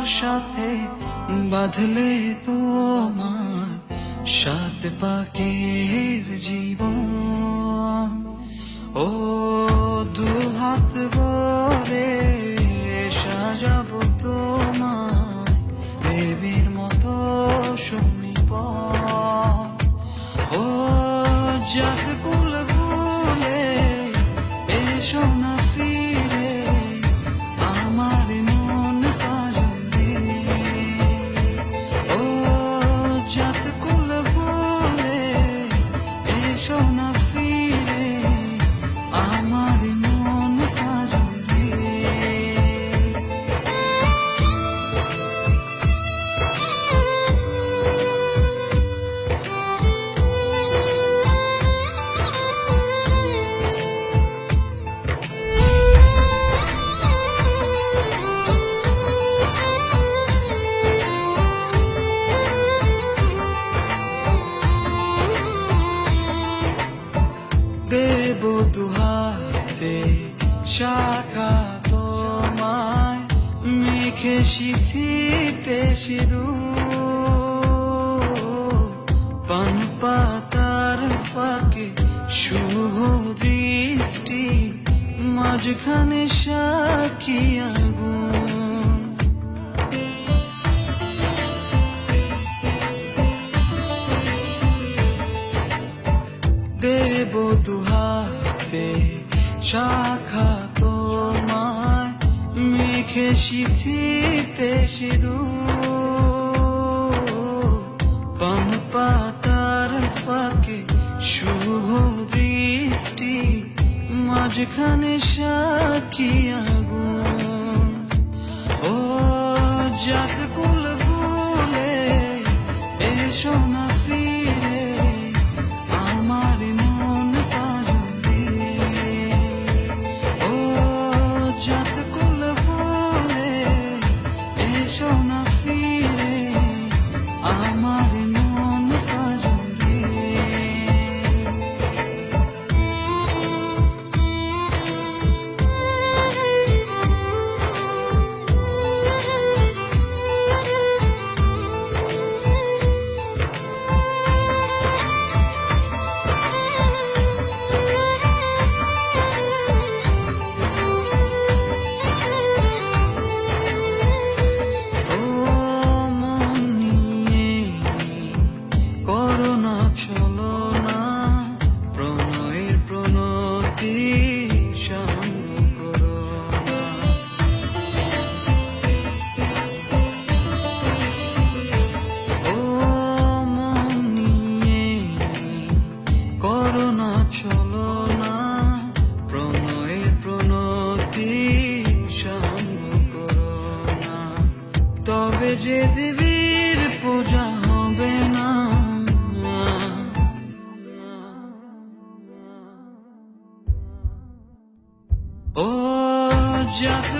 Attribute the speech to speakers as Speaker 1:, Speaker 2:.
Speaker 1: সাথে বাঁধলে তোমার সাত পাকের জীবন। ও দু হাত ভরে সাজাবো তোমার দেবীর মতো সুনিপন। ও জাত কুল ভুলে এসো না ফিরে আমার মন পাজলে। ও জাত কুল ভুলে এসো না ফিরে আমার মন পাজলে। দেব দুহাতে শাখা তোমায় মেখে সিঁথিতে সিঁদুর। পান পাতার ফাঁকে শুভ দৃষ্টি মাঝখানে সাক্ষী আগুন। দেব দুহাতে শাখা তোমায় মেখে সিঁথিতে সিঁদুর। পান পাতার ফাঁকে শুভ দৃষ্টি মাঝখানে সাক্ষী আগুন। ও জাত কুল ভুলে এসো না ফিরে আমার মন পাজলে। ও জাত কুল ভুলে এসো না ফিরে আমার মন পাজলে। করোনা চলো না প্রণয়ের প্রণতি সঙ্গ করো না। ও মন নিয়ে করোনা চলো না প্রণয়ের প্রণতি সঙ্গ করো না। তবে যে দেবীর পূজা হবে না। ও জাত